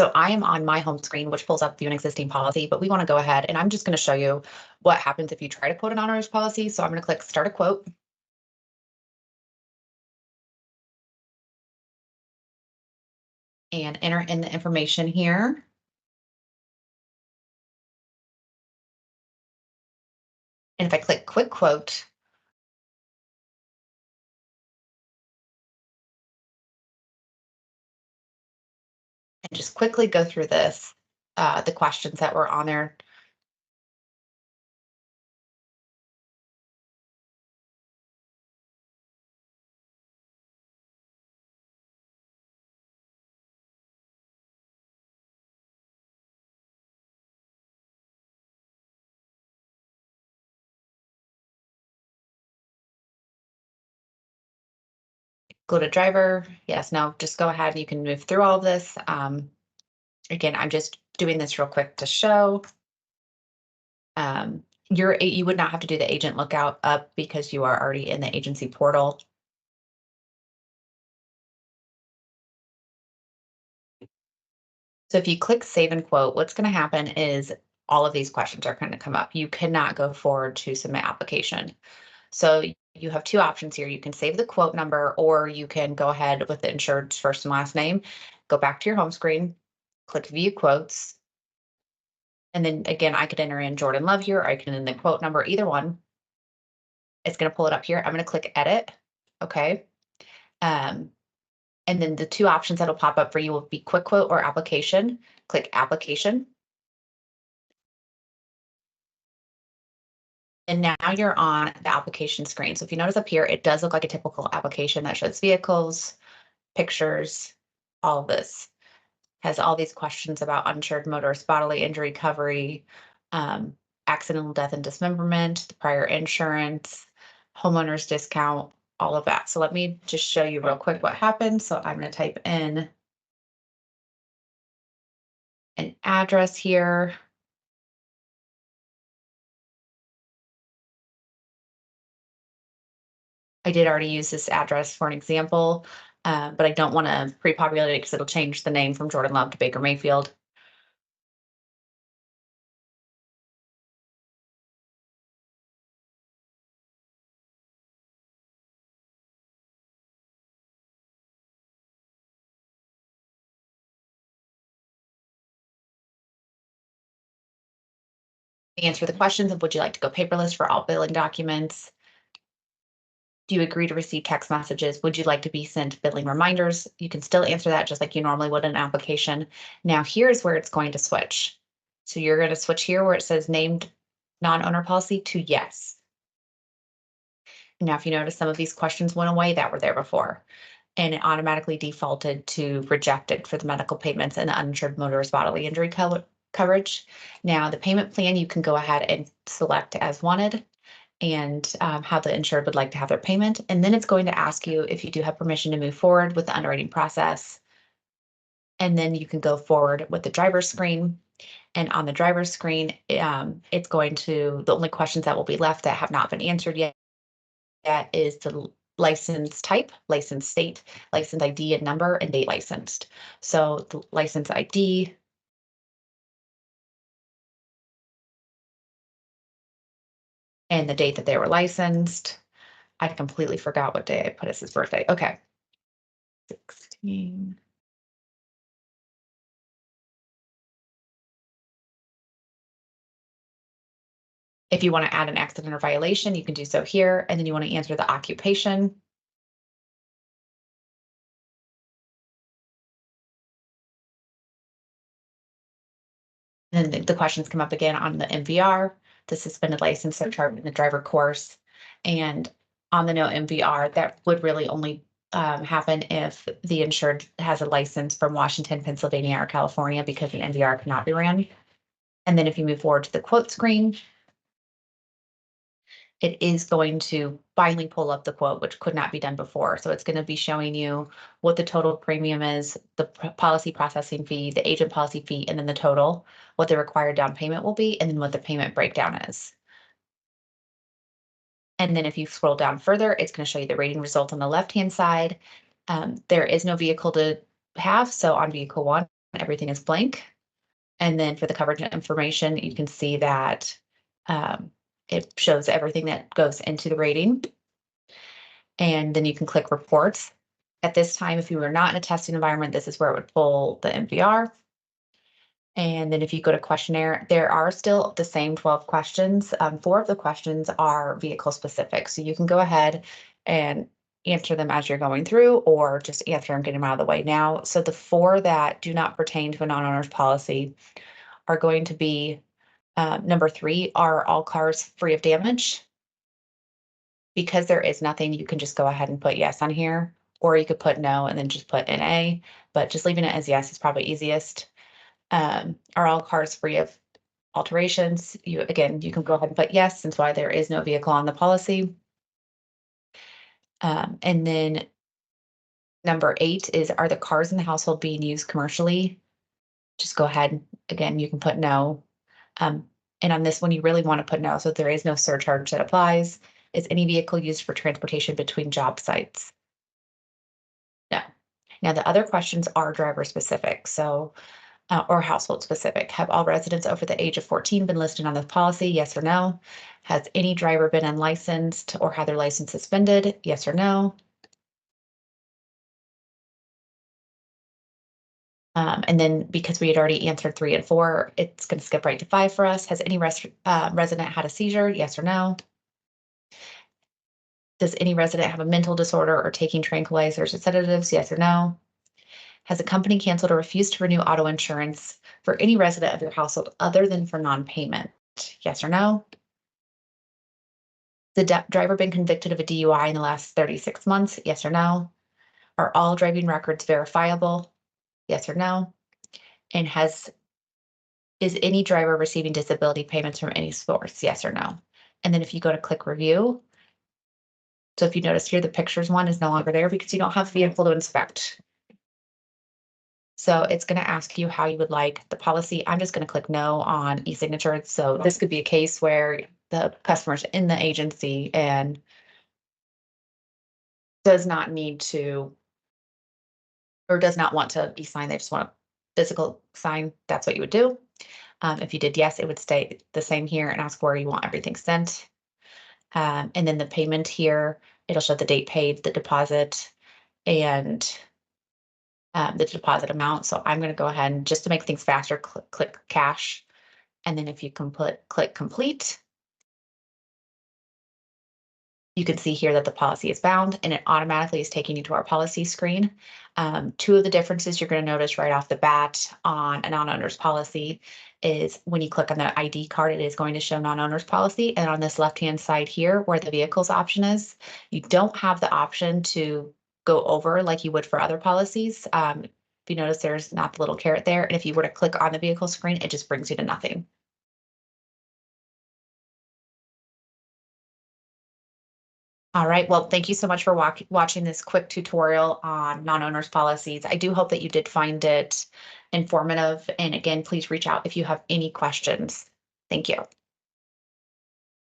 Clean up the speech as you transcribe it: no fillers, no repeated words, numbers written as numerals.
So I am on my home screen, which pulls up view an existing policy, but we want to go ahead and I'm just going to show you what happens if you try to quote an honoraries policy. So I'm going to click start a quote. And enter in the information here. And if I click quick quote, and just quickly go through this, the questions that were on there. Go to driver. Yes, no, just go ahead. You can move through all of this. Again, I'm just doing this real quick to show. You would not have to do the agent lookout up because you are already in the agency portal. So if you click save and quote, what's going to happen is all of these questions are going to come up. You cannot go forward to submit application. So you have two options here. You can save the quote number, or you can go ahead with the insured's first and last name, go back to your home screen, click view quotes. And then again, I could enter in Jordan Love here, or I can enter the quote number, either one. It's going to pull it up here. I'm going to click edit. Okay. And then the two options that'll pop up for you will be quick quote or application. Click application. And now you're on the application screen. So if you notice up here, it does look like a typical application that shows vehicles, pictures, all of this. Has all these questions about uninsured motorist bodily injury recovery, accidental death and dismemberment, the prior insurance, homeowner's discount, all of that. So let me just show you real quick what happened. So I'm going to type in an address here. I did already use this address for an example, but I don't want to pre-populate it because it'll change the name from Jordan Love to Baker Mayfield. Answer the questions of, would you like to go paperless for all billing documents? Do you agree to receive text messages? Would you like to be sent billing reminders? You can still answer that just like you normally would in an application. Now here's where it's going to switch. So you're going to switch here where it says named non-owner policy to yes. Now, if you notice, some of these questions went away that were there before, and it automatically defaulted to rejected for the medical payments and the uninsured motorist bodily injury coverage. Now, the payment plan, you can go ahead and select as wanted and how the insured would like to have their payment. And then it's going to ask you if you do have permission to move forward with the underwriting process. And then you can go forward with the driver's screen. And on the driver's screen, it's going to, the only questions that will be left that have not been answered yet, that is the license type, license state, license ID and number, and date licensed. So the license ID, and the date that they were licensed. I completely forgot what day I put as his birthday. Okay. 16. If you want to add an accident or violation, you can do so here. And then you want to answer the occupation. And then the questions come up again on the MVR, the suspended license or chart in the driver course. And on the no MVR, that would really only happen if the insured has a license from Washington, Pennsylvania, or California, because an MVR cannot be ran. And then if you move forward to the quote screen, it is going to finally pull up the quote, which could not be done before. So it's going to be showing you what the total premium is, the policy processing fee, the agent policy fee, and then the total, what the required down payment will be, and then what the payment breakdown is. And then if you scroll down further, it's going to show you the rating result on the left-hand side. There is no vehicle to have. So on vehicle one, everything is blank. And then for the coverage information, you can see that it shows everything that goes into the rating. And then you can click reports. At this time, if you were not in a testing environment, this is where it would pull the MVR. And then if you go to questionnaire, there are still the same 12 questions. 4 of the questions are vehicle specific. So you can go ahead and answer them as you're going through, or just answer and get them out of the way now. So the 4 that do not pertain to a non-owner's policy are going to be number 3, are all cars free of damage? Because there is nothing, you can just go ahead and put yes on here, or you could put no and then just put NA, but just leaving it as yes is probably easiest. Are all cars free of alterations? You can go ahead and put yes, since why there is no vehicle on the policy. And then number 8 is, are the cars in the household being used commercially? Just go ahead, again, you can put no. And on this one, you really want to put no, so there is no surcharge that applies. Is any vehicle used for transportation between job sites? No. Now, the other questions are driver specific, so or household specific. Have all residents over the age of 14 been listed on the policy? Yes or no? Has any driver been unlicensed or had their license suspended? Yes or no? And then because we had already answered 3 and 4, it's going to skip right to 5 for us. Has any resident had a seizure? Yes or no? Does any resident have a mental disorder or taking tranquilizers or sedatives? Yes or no? Has a company canceled or refused to renew auto insurance for any resident of your household other than for non-payment? Yes or no? The driver been convicted of a DUI in the last 36 months? Yes or no? Are all driving records verifiable? Yes or no? And is any driver receiving disability payments from any source? Yes or no? And then if you go to click review, so if you notice here, the pictures one is no longer there because you don't have a vehicle to inspect. So it's going to ask you how you would like the policy. I'm just going to click no on e-signature. So this could be a case where the customer's in the agency and does not need to, or does not want to be signed. They just want a physical sign. That's what you would do. If you did yes, it would stay the same here and ask where you want everything sent. And then the payment here, it'll show the date paid, the deposit, and the deposit amount. So I'm going to go ahead and, just to make things faster, click cash. And then if you click complete, you can see here that the policy is bound and it automatically is taking you to our policy screen. 2 of the differences you're going to notice right off the bat on a non-owner's policy is when you click on the ID card, it is going to show non-owner's policy. And on this left-hand side here, where the vehicles option is, you don't have the option to go over like you would for other policies. If you notice, there's not the little caret there. And if you were to click on the vehicle screen, it just brings you to nothing. All right, well, thank you so much for watching this quick tutorial on non-owners policies. I do hope that you did find it informative. And again, please reach out if you have any questions. Thank you.